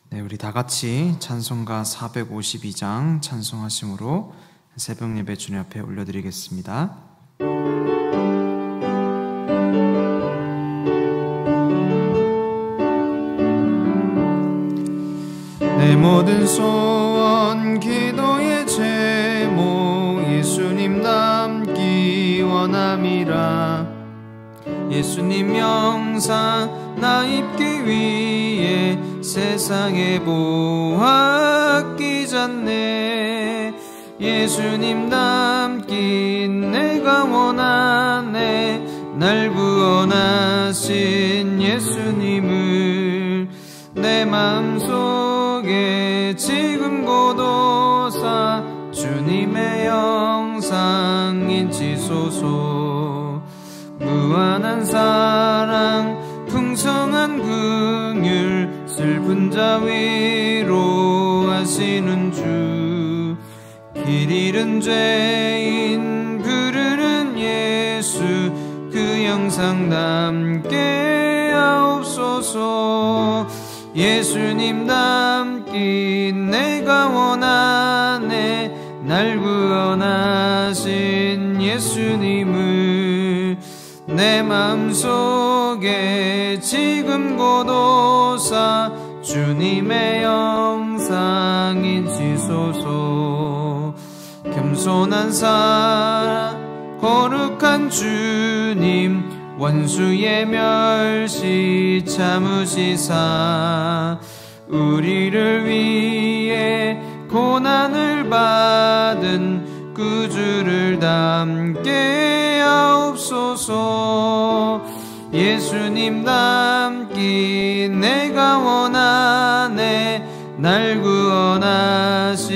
네, 우리 다 같이 찬송가 452장 찬송하심으로 새벽 예배 주님 앞에 올려드리겠습니다. 내 모든 소원 기도의 제목 예수님 닮기 원함이라. 예수님 영상 나 입기 위해 세상에 보았기 전에 예수님 닮기 내가 원하네. 날 구원하신 예수님을 내 마음속에 지금 고도사 주님의 영상 인치소서. 무한한 사랑 풍성한 긍휼 슬픈 자 위로하시는 주. 길 잃은 죄인 부르는 예수 그 영상 담게 하옵소서. 예수님 닮기 내가 원하네. 날 구원하신 예수님을 내 마음속에 지금 고도사 주님의 영상 인치소서. 겸손한 사랑 거룩한 주님 원수의 멸시 참으시사 우리를 위해 고난을 받은 구주를 닮게 하옵소서. 예수님 닮기 내가 원하네. 날 구원하신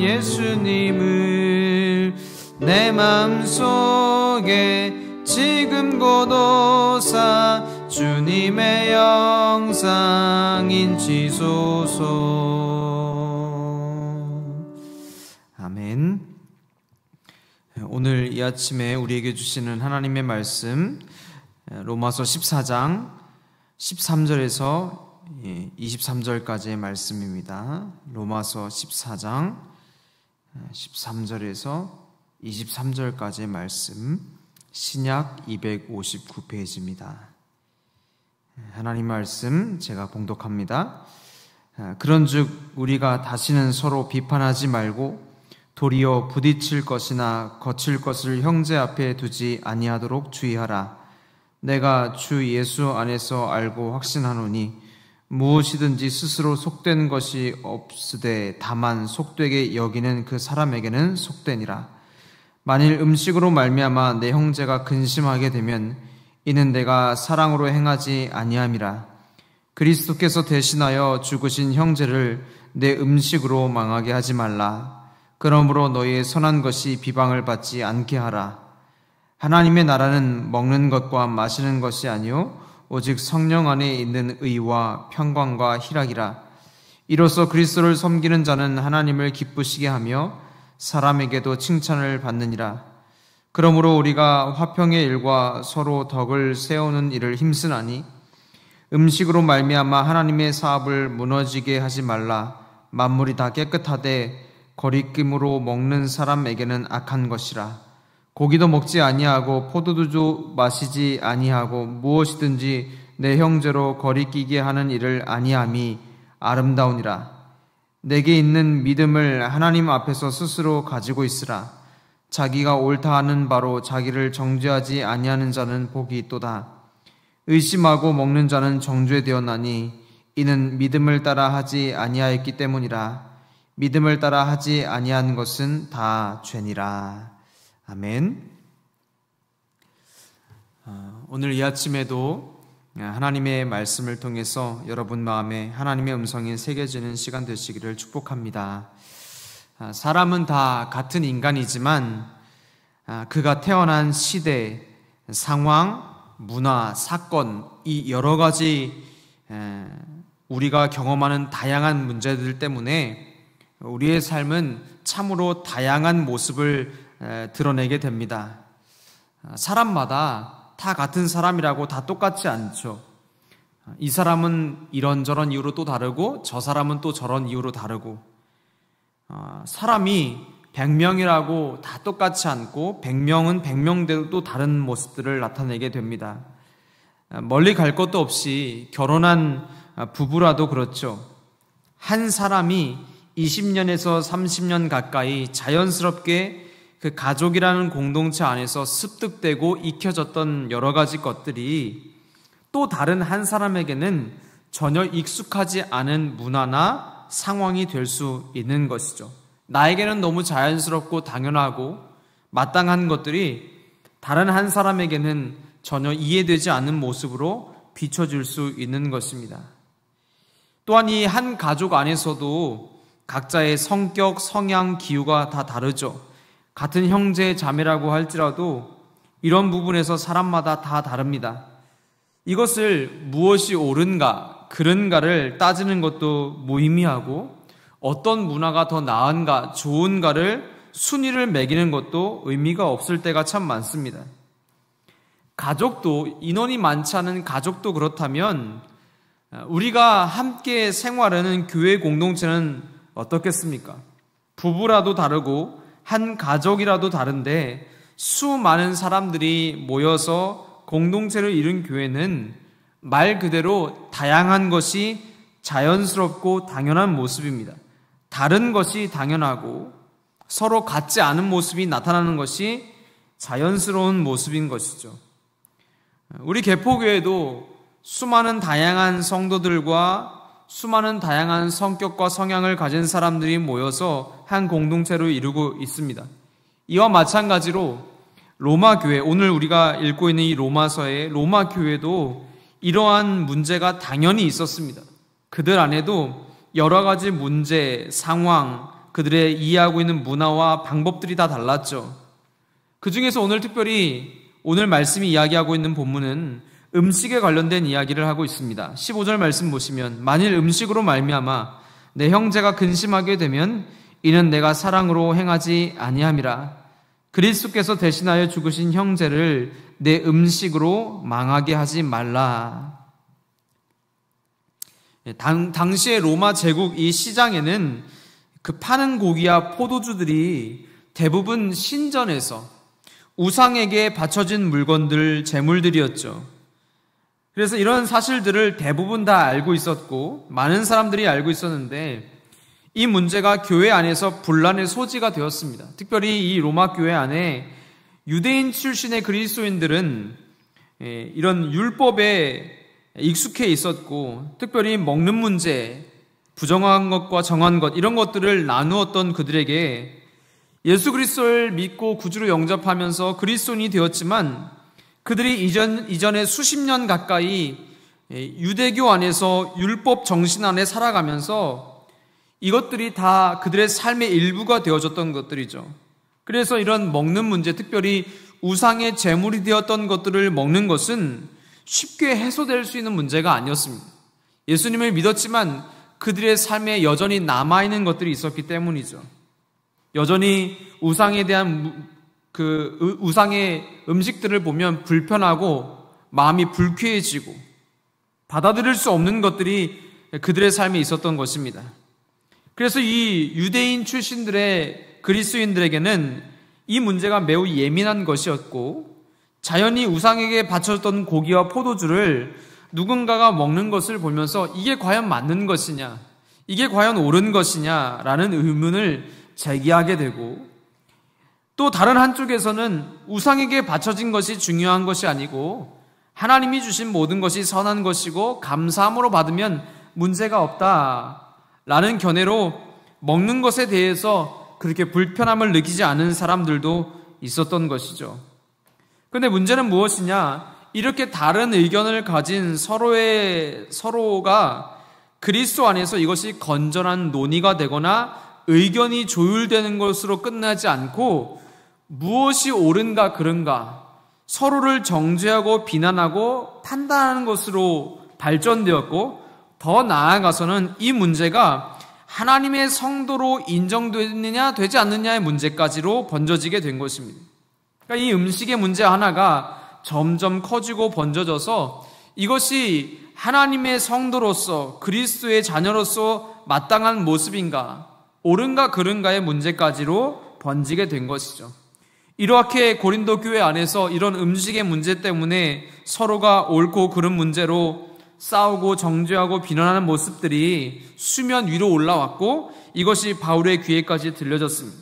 예수님을 내 마음속에 지금 고도사 주님의 영상 인치소서. 아멘. 오늘 이 아침에 우리에게 주시는 하나님의 말씀 로마서 14장 13절에서 23절까지의 말씀입니다. 로마서 14장 13절에서 23절까지의 말씀, 신약 259페이지입니다. 하나님 말씀 제가 봉독합니다. 그런즉 우리가 다시는 서로 비판하지 말고 도리어 부딪힐 것이나 거칠 것을 형제 앞에 두지 아니하도록 주의하라. 내가 주 예수 안에서 알고 확신하노니 무엇이든지 스스로 속된 것이 없으되 다만 속되게 여기는 그 사람에게는 속되니라. 만일 음식으로 말미암아 내 형제가 근심하게 되면 이는 내가 사랑으로 행하지 아니함이라. 그리스도께서 대신하여 죽으신 형제를 내 음식으로 망하게 하지 말라. 그러므로 너희의 선한 것이 비방을 받지 않게 하라. 하나님의 나라는 먹는 것과 마시는 것이 아니요 오직 성령 안에 있는 의와 평강과 희락이라. 이로써 그리스도를 섬기는 자는 하나님을 기쁘시게 하며 사람에게도 칭찬을 받느니라. 그러므로 우리가 화평의 일과 서로 덕을 세우는 일을 힘쓰나니 음식으로 말미암아 하나님의 사업을 무너지게 하지 말라. 만물이 다 깨끗하되 거리낌으로 먹는 사람에게는 악한 것이라. 고기도 먹지 아니하고 포도주도 마시지 아니하고 무엇이든지 내 형제로 거리끼게 하는 일을 아니함이 아름다우니라. 내게 있는 믿음을 하나님 앞에서 스스로 가지고 있으라. 자기가 옳다 하는 바로 자기를 정죄하지 아니하는 자는 복이 있도다. 의심하고 먹는 자는 정죄되었나니 이는 믿음을 따라 하지 아니하였기 때문이라. 믿음을 따라 하지 아니한 것은 다 죄니라. 아멘. 오늘 이 아침에도 하나님의 말씀을 통해서 여러분 마음에 하나님의 음성이 새겨지는 시간 되시기를 축복합니다. 사람은 다 같은 인간이지만 그가 태어난 시대, 상황, 문화, 사건, 이 여러 가지 우리가 경험하는 다양한 문제들 때문에 우리의 삶은 참으로 다양한 모습을 드러내게 됩니다. 사람마다 다 같은 사람이라고 다 똑같지 않죠. 이 사람은 이런저런 이유로 또 다르고 저 사람은 또 저런 이유로 다르고, 사람이 100명이라고 다 똑같지 않고 100명은 100명대로 또 다른 모습들을 나타내게 됩니다. 멀리 갈 것도 없이 결혼한 부부라도 그렇죠. 한 사람이 20년에서 30년 가까이 자연스럽게 그 가족이라는 공동체 안에서 습득되고 익혀졌던 여러 가지 것들이 또 다른 한 사람에게는 전혀 익숙하지 않은 문화나 상황이 될 수 있는 것이죠. 나에게는 너무 자연스럽고 당연하고 마땅한 것들이 다른 한 사람에게는 전혀 이해되지 않는 모습으로 비춰질 수 있는 것입니다. 또한 이 한 가족 안에서도 각자의 성격, 성향, 기후가 다 다르죠. 같은 형제, 자매라고 할지라도 이런 부분에서 사람마다 다 다릅니다. 이것을 무엇이 옳은가, 그른가를 따지는 것도 무의미하고, 어떤 문화가 더 나은가, 좋은가를 순위를 매기는 것도 의미가 없을 때가 참 많습니다. 가족도, 인원이 많지 않은 가족도 그렇다면 우리가 함께 생활하는 교회 공동체는 어떻겠습니까? 부부라도 다르고 한 가족이라도 다른데 수많은 사람들이 모여서 공동체를 이룬 교회는 말 그대로 다양한 것이 자연스럽고 당연한 모습입니다. 다른 것이 당연하고 서로 같지 않은 모습이 나타나는 것이 자연스러운 모습인 것이죠. 우리 개포교회도 수많은 다양한 성도들과 수많은 다양한 성격과 성향을 가진 사람들이 모여서 한 공동체로 이루고 있습니다. 이와 마찬가지로 로마 교회, 오늘 우리가 읽고 있는 이 로마서의 로마 교회도 이러한 문제가 당연히 있었습니다. 그들 안에도 여러 가지 문제, 상황, 그들의 이해하고 있는 문화와 방법들이 다 달랐죠. 그 중에서 오늘 특별히 오늘 말씀이 이야기하고 있는 본문은 음식에 관련된 이야기를 하고 있습니다. 15절 말씀 보시면, 만일 음식으로 말미암아 내 형제가 근심하게 되면 이는 내가 사랑으로 행하지 아니함이라. 그리스도께서 대신하여 죽으신 형제를 내 음식으로 망하게 하지 말라. 당시의 로마 제국 이 시장에는 그 파는 고기와 포도주들이 대부분 신전에서 우상에게 바쳐진 물건들, 제물들이었죠. 그래서 이런 사실들을 대부분 다 알고 있었고 많은 사람들이 알고 있었는데, 이 문제가 교회 안에서 분란의 소지가 되었습니다. 특별히 이 로마 교회 안에 유대인 출신의 그리스도인들은 이런 율법에 익숙해 있었고, 특별히 먹는 문제, 부정한 것과 정한 것, 이런 것들을 나누었던 그들에게 예수 그리스도를 믿고 구주로 영접하면서 그리스도인이 되었지만, 그들이 이전에 수십 년 가까이 유대교 안에서 율법 정신 안에 살아가면서 이것들이 다 그들의 삶의 일부가 되어졌던 것들이죠. 그래서 이런 먹는 문제, 특별히 우상의 제물이 되었던 것들을 먹는 것은 쉽게 해소될 수 있는 문제가 아니었습니다. 예수님을 믿었지만 그들의 삶에 여전히 남아있는 것들이 있었기 때문이죠. 여전히 우상에 대한 그 우상의 음식들을 보면 불편하고 마음이 불쾌해지고 받아들일 수 없는 것들이 그들의 삶에 있었던 것입니다. 그래서 이 유대인 출신들의 그리스도인들에게는 이 문제가 매우 예민한 것이었고, 자연히 우상에게 바쳤던 고기와 포도주를 누군가가 먹는 것을 보면서 이게 과연 맞는 것이냐, 이게 과연 옳은 것이냐라는 의문을 제기하게 되고, 또 다른 한쪽에서는 우상에게 바쳐진 것이 중요한 것이 아니고 하나님이 주신 모든 것이 선한 것이고 감사함으로 받으면 문제가 없다라는 견해로 먹는 것에 대해서 그렇게 불편함을 느끼지 않은 사람들도 있었던 것이죠. 그런데 문제는 무엇이냐? 이렇게 다른 의견을 가진 서로가 그리스도 안에서 이것이 건전한 논의가 되거나 의견이 조율되는 것으로 끝나지 않고 무엇이 옳은가 그른가 서로를 정죄하고 비난하고 판단하는 것으로 발전되었고, 더 나아가서는 이 문제가 하나님의 성도로 인정되느냐 되지 않느냐의 문제까지로 번져지게 된 것입니다. 그러니까 이 음식의 문제 하나가 점점 커지고 번져져서 이것이 하나님의 성도로서 그리스도의 자녀로서 마땅한 모습인가, 옳은가 그른가의 문제까지로 번지게 된 것이죠. 이렇게 고린도 교회 안에서 이런 음식의 문제 때문에 서로가 옳고 그른 문제로 싸우고 정죄하고 비난하는 모습들이 수면 위로 올라왔고 이것이 바울의 귀에까지 들려졌습니다.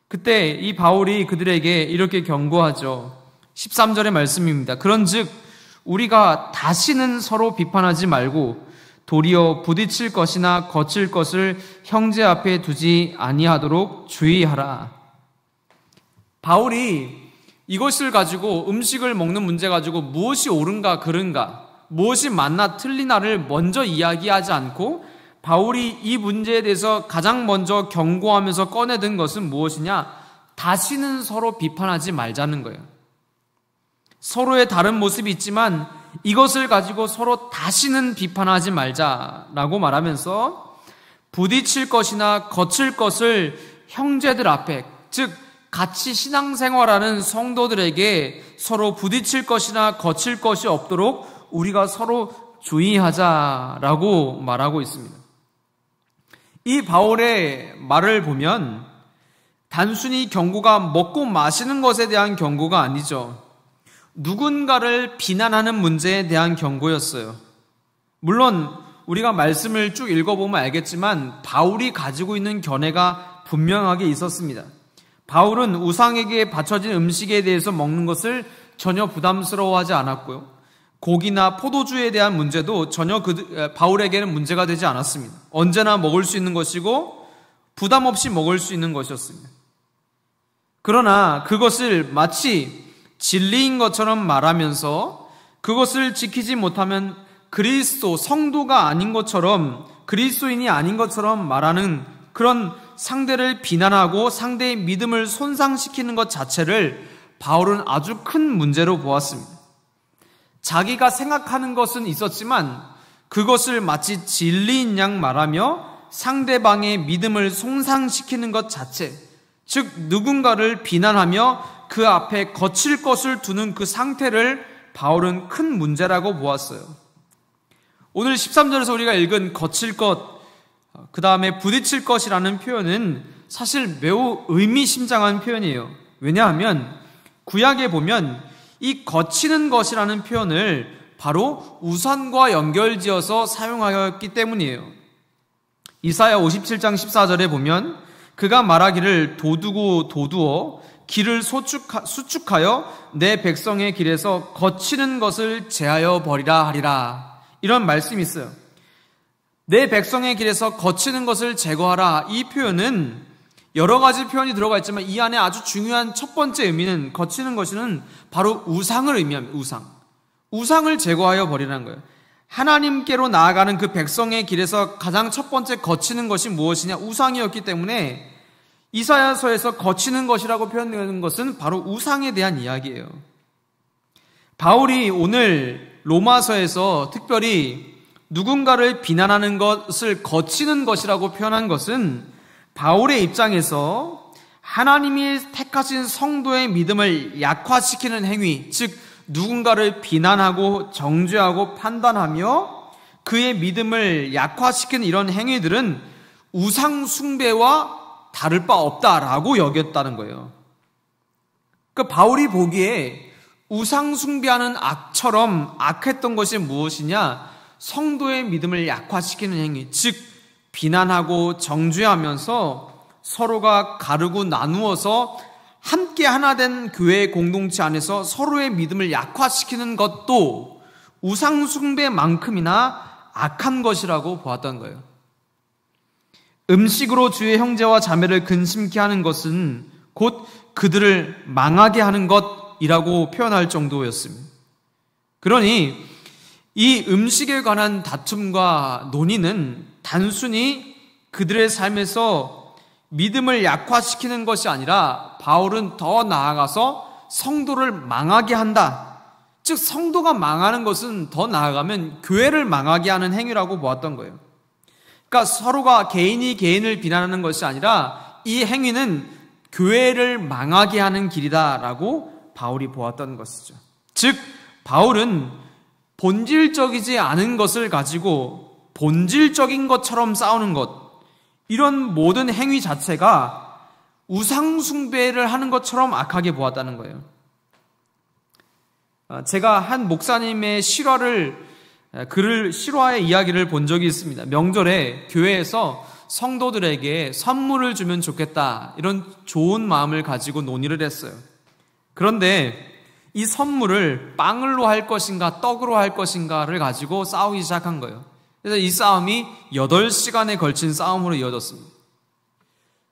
그때 이 바울이 그들에게 이렇게 경고하죠. 13절의 말씀입니다. 그런즉 우리가 다시는 서로 비판하지 말고 도리어 부딪힐 것이나 거칠 것을 형제 앞에 두지 아니하도록 주의하라. 바울이 이것을 가지고 음식을 먹는 문제 가지고 무엇이 옳은가 그른가, 무엇이 맞나 틀리나를 먼저 이야기하지 않고 바울이 이 문제에 대해서 가장 먼저 경고하면서 꺼내든 것은 무엇이냐? 다시는 서로 비판하지 말자는 거예요. 서로의 다른 모습이 있지만 이것을 가지고 서로 다시는 비판하지 말자라고 말하면서 부딪힐 것이나 거칠 것을 형제들 앞에, 즉 같이 신앙생활하는 성도들에게 서로 부딪힐 것이나 거칠 것이 없도록 우리가 서로 주의하자라고 말하고 있습니다. 이 바울의 말을 보면 단순히 경고가 먹고 마시는 것에 대한 경고가 아니죠. 누군가를 비난하는 문제에 대한 경고였어요. 물론 우리가 말씀을 쭉 읽어보면 알겠지만 바울이 가지고 있는 견해가 분명하게 있었습니다. 바울은 우상에게 바쳐진 음식에 대해서 먹는 것을 전혀 부담스러워하지 않았고요. 고기나 포도주에 대한 문제도 전혀 바울에게는 문제가 되지 않았습니다. 언제나 먹을 수 있는 것이고 부담 없이 먹을 수 있는 것이었습니다. 그러나 그것을 마치 진리인 것처럼 말하면서 그것을 지키지 못하면 그리스도 성도가 아닌 것처럼, 그리스도인이 아닌 것처럼 말하는 그런 상대를 비난하고 상대의 믿음을 손상시키는 것 자체를 바울은 아주 큰 문제로 보았습니다. 자기가 생각하는 것은 있었지만 그것을 마치 진리인 양 말하며 상대방의 믿음을 손상시키는 것 자체, 즉 누군가를 비난하며 그 앞에 거칠 것을 두는 그 상태를 바울은 큰 문제라고 보았어요. 오늘 13절에서 우리가 읽은 거칠 것, 그 다음에 부딪힐 것이라는 표현은 사실 매우 의미심장한 표현이에요. 왜냐하면 구약에 보면 이 거치는 것이라는 표현을 바로 우상과 연결지어서 사용하였기 때문이에요. 이사야 57장 14절에 보면 그가 말하기를 도두고 도두어 길을 수축하여 내 백성의 길에서 거치는 것을 제하여 버리라 하리라. 이런 말씀이 있어요. 내 백성의 길에서 거치는 것을 제거하라. 이 표현은 여러 가지 표현이 들어가 있지만 이 안에 아주 중요한 첫 번째 의미는, 거치는 것은 바로 우상을 의미합니다. 우상을 제거하여 버리라는 거예요. 하나님께로 나아가는 그 백성의 길에서 가장 첫 번째 거치는 것이 무엇이냐? 우상이었기 때문에 이사야서에서 거치는 것이라고 표현되는 것은 바로 우상에 대한 이야기예요. 바울이 오늘 로마서에서 특별히 누군가를 비난하는 것을 거치는 것이라고 표현한 것은 바울의 입장에서 하나님이 택하신 성도의 믿음을 약화시키는 행위, 즉 누군가를 비난하고 정죄하고 판단하며 그의 믿음을 약화시키는 이런 행위들은 우상 숭배와 다를 바 없다라고 여겼다는 거예요. 그러니까 바울이 보기에 우상 숭배하는 악처럼 악했던 것이 무엇이냐? 성도의 믿음을 약화시키는 행위, 즉 비난하고 정죄하면서 서로가 가르고 나누어서 함께 하나 된 교회 공동체 안에서 서로의 믿음을 약화시키는 것도 우상 숭배만큼이나 악한 것이라고 보았던 거예요. 음식으로 주의 형제와 자매를 근심케 하는 것은 곧 그들을 망하게 하는 것이라고 표현할 정도였습니다. 그러니 이 음식에 관한 다툼과 논의는 단순히 그들의 삶에서 믿음을 약화시키는 것이 아니라 바울은 더 나아가서 성도를 망하게 한다. 즉 성도가 망하는 것은 더 나아가면 교회를 망하게 하는 행위라고 보았던 거예요. 그러니까 서로가 개인이 개인을 비난하는 것이 아니라 이 행위는 교회를 망하게 하는 길이다라고 바울이 보았던 것이죠. 즉 바울은 본질적이지 않은 것을 가지고 본질적인 것처럼 싸우는 것, 이런 모든 행위 자체가 우상숭배를 하는 것처럼 악하게 보았다는 거예요. 제가 한 목사님의 실화의 이야기를 본 적이 있습니다. 명절에 교회에서 성도들에게 선물을 주면 좋겠다, 이런 좋은 마음을 가지고 논의를 했어요. 그런데 이 선물을 빵으로 할 것인가 떡으로 할 것인가를 가지고 싸우기 시작한 거예요. 그래서 이 싸움이 8시간에 걸친 싸움으로 이어졌습니다.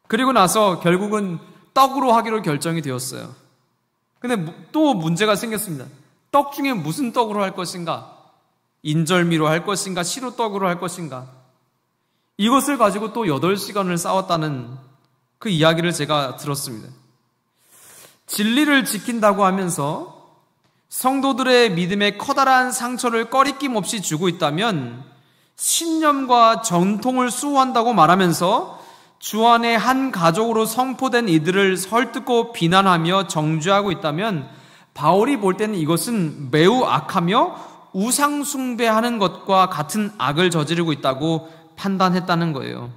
그리고 나서 결국은 떡으로 하기로 결정이 되었어요. 근데 또 문제가 생겼습니다. 떡 중에 무슨 떡으로 할 것인가? 인절미로 할 것인가? 시루떡으로 할 것인가? 이것을 가지고 또 8시간을 싸웠다는 그 이야기를 제가 들었습니다. 진리를 지킨다고 하면서 성도들의 믿음에 커다란 상처를 꺼리낌 없이 주고 있다면, 신념과 전통을 수호한다고 말하면서 주 안에 한 가족으로 선포된 이들을 설득고 비난하며 정죄하고 있다면, 바울이 볼 때는 이것은 매우 악하며 우상숭배하는 것과 같은 악을 저지르고 있다고 판단했다는 거예요.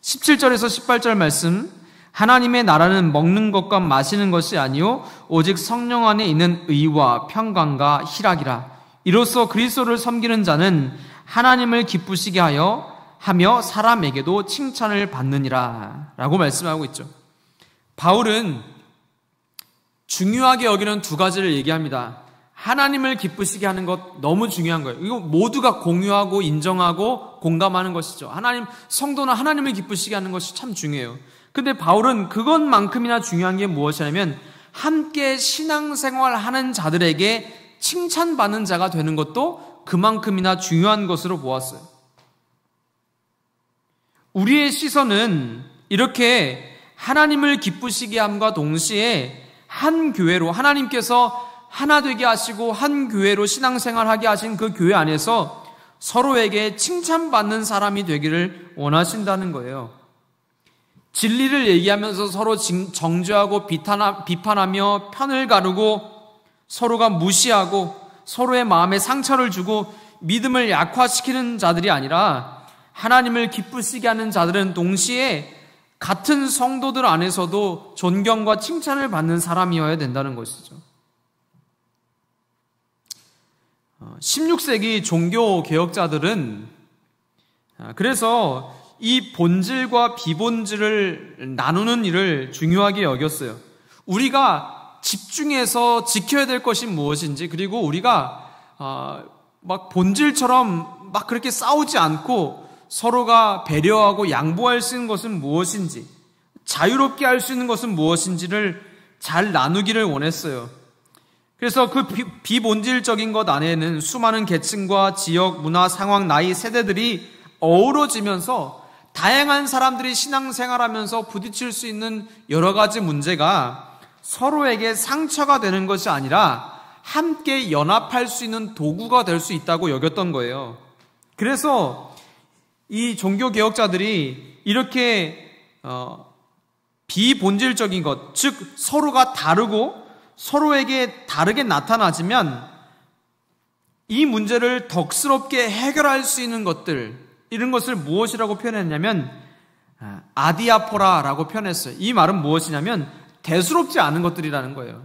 17절에서 18절 말씀, 하나님의 나라는 먹는 것과 마시는 것이 아니요 오직 성령 안에 있는 의와 평강과 희락이라. 이로써 그리스도를 섬기는 자는 하나님을 기쁘시게 하며 사람에게도 칭찬을 받느니라 라고 말씀하고 있죠. 바울은 중요하게 여기는 두 가지를 얘기합니다. 하나님을 기쁘시게 하는 것 너무 중요한 거예요. 이거 모두가 공유하고 인정하고 공감하는 것이죠. 성도는 하나님을 기쁘시게 하는 것이 참 중요해요. 근데 바울은 그것만큼이나 중요한 게 무엇이냐면, 함께 신앙생활 하는 자들에게 칭찬받는 자가 되는 것도 그만큼이나 중요한 것으로 보았어요. 우리의 시선은 이렇게 하나님을 기쁘시게 함과 동시에 한 교회로, 하나님께서 하나 되게 하시고 한 교회로 신앙생활하게 하신 그 교회 안에서 서로에게 칭찬받는 사람이 되기를 원하신다는 거예요. 진리를 얘기하면서 서로 정죄하고 비판하며 편을 가르고 서로가 무시하고 서로의 마음에 상처를 주고 믿음을 약화시키는 자들이 아니라, 하나님을 기쁘시게 하는 자들은 동시에 같은 성도들 안에서도 존경과 칭찬을 받는 사람이어야 된다는 것이죠. 16세기 종교 개혁자들은 그래서 이 본질과 비본질을 나누는 일을 중요하게 여겼어요. 우리가 집중해서 지켜야 될 것이 무엇인지, 그리고 우리가 막 본질처럼 막 그렇게 싸우지 않고 서로가 배려하고 양보할 수 있는 것은 무엇인지, 자유롭게 할 수 있는 것은 무엇인지를 잘 나누기를 원했어요. 그래서 그 비본질적인 것 안에는 수많은 계층과 지역, 문화, 상황, 나이, 세대들이 어우러지면서 다양한 사람들이 신앙생활하면서 부딪힐 수 있는 여러 가지 문제가 서로에게 상처가 되는 것이 아니라 함께 연합할 수 있는 도구가 될 수 있다고 여겼던 거예요. 그래서 이 종교개혁자들이 이렇게 비본질적인 것, 즉 서로가 다르고 서로에게 다르게 나타나지만 이 문제를 덕스럽게 해결할 수 있는 것들, 이런 것을 무엇이라고 표현했냐면 아디아포라라고 표현했어요. 이 말은 무엇이냐면 대수롭지 않은 것들이라는 거예요.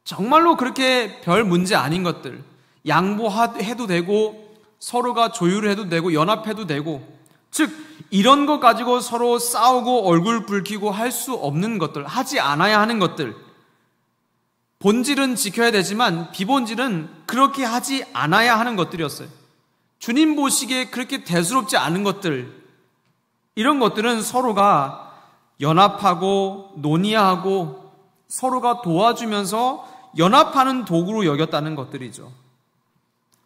정말로 그렇게 별 문제 아닌 것들, 양보해도 되고 서로가 조율해도 되고 연합해도 되고, 즉 이런 것 가지고 서로 싸우고 얼굴 붉히고 할 수 없는 것들, 하지 않아야 하는 것들, 본질은 지켜야 되지만 비본질은 그렇게 하지 않아야 하는 것들이었어요. 주님 보시기에 그렇게 대수롭지 않은 것들, 이런 것들은 서로가 연합하고 논의하고 서로가 도와주면서 연합하는 도구로 여겼다는 것들이죠.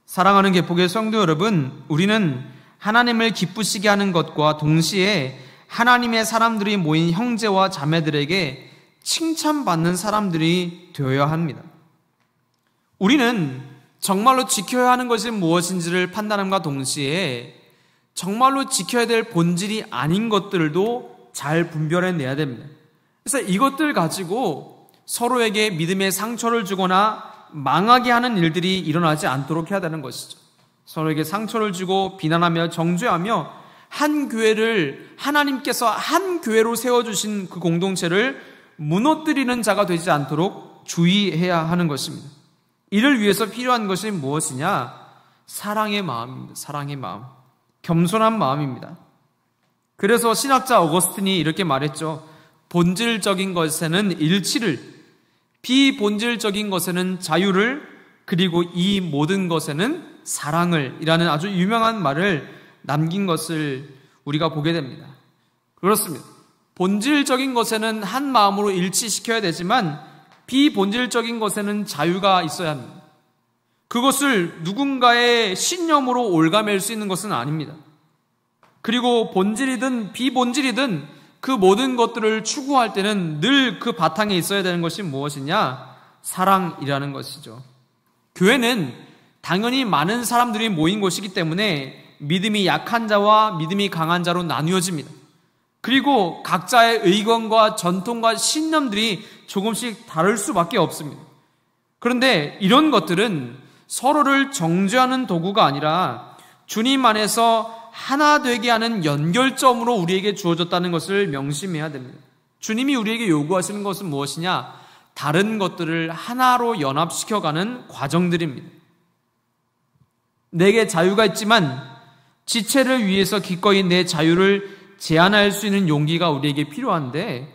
사랑하는 개폭의 성도 여러분, 우리는 하나님을 기쁘시게 하는 것과 동시에 하나님의 사람들이 모인 형제와 자매들에게 칭찬받는 사람들이 되어야 합니다. 우리는 정말로 지켜야 하는 것이 무엇인지를 판단함과 동시에 정말로 지켜야 될 본질이 아닌 것들도 잘 분별해내야 됩니다. 그래서 이것들 가지고 서로에게 믿음의 상처를 주거나 망하게 하는 일들이 일어나지 않도록 해야 되는 것이죠. 서로에게 상처를 주고 비난하며 정죄하며 한 교회를 하나님께서 한 교회로 세워주신 그 공동체를 무너뜨리는 자가 되지 않도록 주의해야 하는 것입니다. 이를 위해서 필요한 것이 무엇이냐? 사랑의 마음입니다. 사랑의 마음. 겸손한 마음입니다. 그래서 신학자 어거스틴이 이렇게 말했죠. 본질적인 것에는 일치를, 비본질적인 것에는 자유를, 그리고 이 모든 것에는 사랑을 이라는 아주 유명한 말을 남긴 것을 우리가 보게 됩니다. 그렇습니다. 본질적인 것에는 한 마음으로 일치시켜야 되지만 비본질적인 것에는 자유가 있어야 합니다. 그것을 누군가의 신념으로 올가맬 수 있는 것은 아닙니다. 그리고 본질이든 비본질이든 그 모든 것들을 추구할 때는 늘 그 바탕에 있어야 되는 것이 무엇이냐? 사랑이라는 것이죠. 교회는 당연히 많은 사람들이 모인 곳이기 때문에 믿음이 약한 자와 믿음이 강한 자로 나뉘어집니다. 그리고 각자의 의견과 전통과 신념들이 조금씩 다를 수밖에 없습니다. 그런데 이런 것들은 서로를 정죄하는 도구가 아니라 주님 안에서 하나 되게 하는 연결점으로 우리에게 주어졌다는 것을 명심해야 됩니다. 주님이 우리에게 요구하시는 것은 무엇이냐? 다른 것들을 하나로 연합시켜가는 과정들입니다. 내게 자유가 있지만 지체를 위해서 기꺼이 내 자유를 제한할 수 있는 용기가 우리에게 필요한데,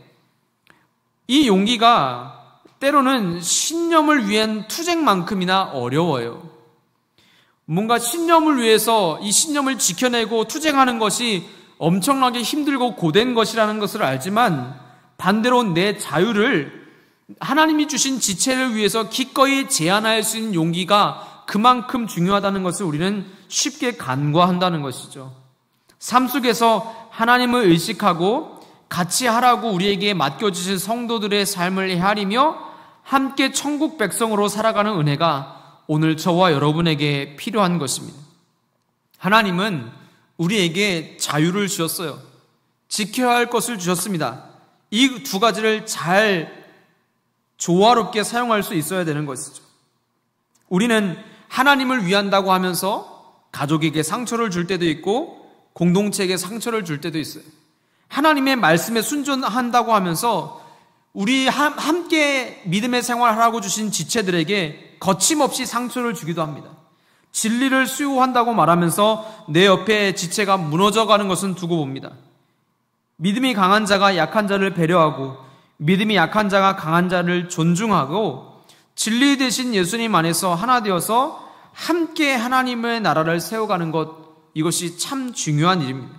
이 용기가 때로는 신념을 위한 투쟁만큼이나 어려워요. 뭔가 신념을 위해서 이 신념을 지켜내고 투쟁하는 것이 엄청나게 힘들고 고된 것이라는 것을 알지만, 반대로 내 자유를 하나님이 주신 지체를 위해서 기꺼이 제한할 수 있는 용기가 그만큼 중요하다는 것을 우리는 쉽게 간과한다는 것이죠. 삶 속에서 하나님을 의식하고 같이 하라고 우리에게 맡겨주신 성도들의 삶을 헤아리며 함께 천국 백성으로 살아가는 은혜가 오늘 저와 여러분에게 필요한 것입니다. 하나님은 우리에게 자유를 주셨어요. 지켜야 할 것을 주셨습니다. 이 두 가지를 잘 조화롭게 사용할 수 있어야 되는 것이죠. 우리는 하나님을 위한다고 하면서 가족에게 상처를 줄 때도 있고 공동체에게 상처를 줄 때도 있어요. 하나님의 말씀에 순종한다고 하면서 우리 함께 믿음의 생활하라고 주신 지체들에게 거침없이 상처를 주기도 합니다. 진리를 수용한다고 말하면서 내 옆에 지체가 무너져가는 것은 두고 봅니다. 믿음이 강한 자가 약한 자를 배려하고 믿음이 약한 자가 강한 자를 존중하고 진리 되신 예수님 안에서 하나 되어서 함께 하나님의 나라를 세워가는 것, 이것이 참 중요한 일입니다.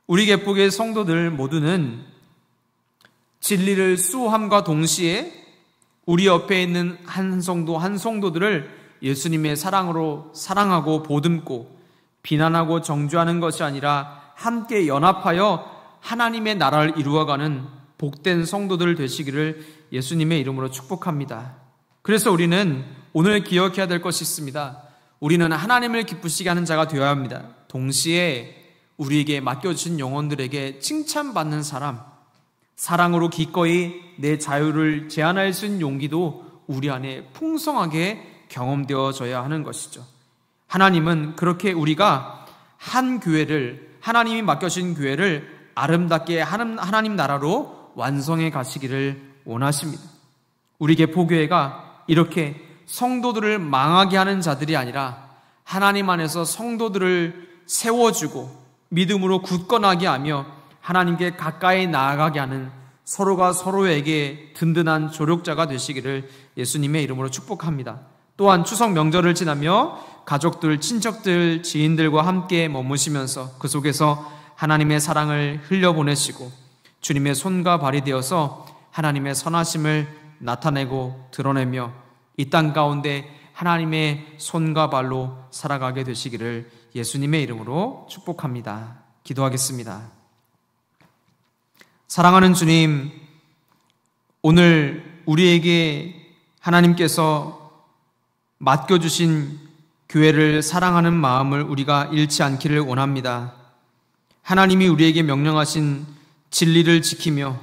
우리 개복의 성도들 모두는 진리를 수호함과 동시에 우리 옆에 있는 한 성도들을 예수님의 사랑으로 사랑하고 보듬고 비난하고 정죄하는 것이 아니라 함께 연합하여 하나님의 나라를 이루어가는 복된 성도들 되시기를 예수님의 이름으로 축복합니다. 그래서 우리는 오늘 기억해야 될 것이 있습니다. 우리는 하나님을 기쁘시게 하는 자가 되어야 합니다. 동시에 우리에게 맡겨주신 영혼들에게 칭찬받는 사람, 사랑으로 기꺼이 내 자유를 제한할 수 있는 용기도 우리 안에 풍성하게 경험되어져야 하는 것이죠. 하나님은 그렇게 우리가 한 교회를, 하나님이 맡겨주신 교회를 아름답게 하나님 나라로 완성해 가시기를 원하십니다. 우리 개포교회가 이렇게 성도들을 망하게 하는 자들이 아니라 하나님 안에서 성도들을 세워주고 믿음으로 굳건하게 하며 하나님께 가까이 나아가게 하는 서로가 서로에게 든든한 조력자가 되시기를 예수님의 이름으로 축복합니다. 또한 추석 명절을 지나며 가족들, 친척들, 지인들과 함께 머무시면서 그 속에서 하나님의 사랑을 흘려보내시고 주님의 손과 발이 되어서 하나님의 선하심을 나타내고 드러내며 이 땅 가운데 하나님의 손과 발로 살아가게 되시기를 예수님의 이름으로 축복합니다. 기도하겠습니다. 사랑하는 주님, 오늘 우리에게 하나님께서 맡겨주신 교회를 사랑하는 마음을 우리가 잃지 않기를 원합니다. 하나님이 우리에게 명령하신 진리를 지키며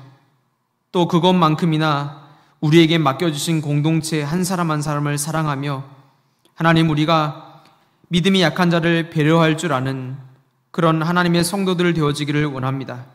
또 그것만큼이나 우리에게 맡겨주신 공동체 한 사람 한 사람을 사랑하며 하나님, 우리가 믿음이 약한 자를 배려할 줄 아는 그런 하나님의 성도들 되어지기를 원합니다.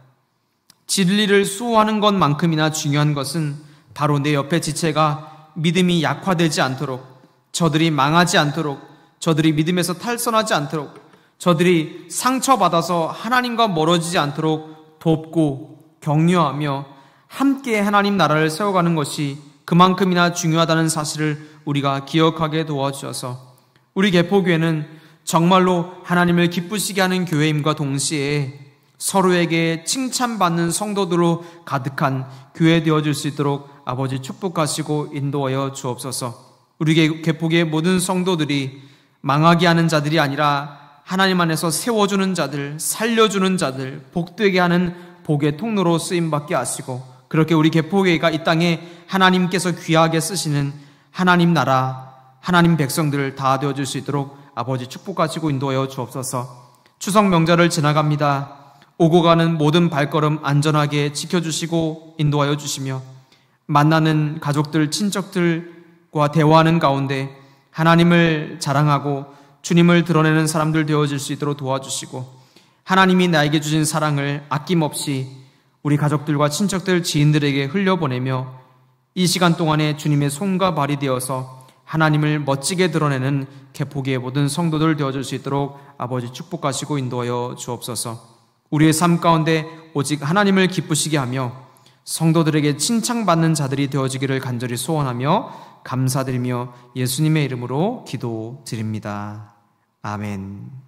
진리를 수호하는 것만큼이나 중요한 것은 바로 내 옆에 지체가 믿음이 약화되지 않도록, 저들이 망하지 않도록, 저들이 믿음에서 탈선하지 않도록, 저들이 상처받아서 하나님과 멀어지지 않도록 돕고 격려하며 함께 하나님 나라를 세워가는 것이 그만큼이나 중요하다는 사실을 우리가 기억하게 도와주셔서 우리 개포교회는 정말로 하나님을 기쁘시게 하는 교회임과 동시에 서로에게 칭찬받는 성도들로 가득한 교회 되어질 수 있도록 아버지 축복하시고 인도하여 주옵소서. 우리 개포교의 모든 성도들이 망하게 하는 자들이 아니라 하나님 안에서 세워주는 자들, 살려주는 자들, 복되게 하는 복의 통로로 쓰임받게 하시고, 그렇게 우리 개포교회가 이 땅에 하나님께서 귀하게 쓰시는 하나님 나라, 하나님 백성들 다 되어줄 수 있도록 아버지 축복하시고 인도하여 주옵소서. 추석 명절을 지나갑니다. 오고 가는 모든 발걸음 안전하게 지켜주시고 인도하여 주시며, 만나는 가족들, 친척들과 대화하는 가운데 하나님을 자랑하고 주님을 드러내는 사람들 되어질 수 있도록 도와주시고, 하나님이 나에게 주신 사랑을 아낌없이 우리 가족들과 친척들, 지인들에게 흘려보내며 이 시간 동안에 주님의 손과 발이 되어서 하나님을 멋지게 드러내는 개포교의 모든 성도들 되어줄 수 있도록 아버지 축복하시고 인도하여 주옵소서. 우리의 삶 가운데 오직 하나님을 기쁘시게 하며 성도들에게 칭찬받는 자들이 되어지기를 간절히 소원하며 감사드리며 예수님의 이름으로 기도드립니다. 아멘.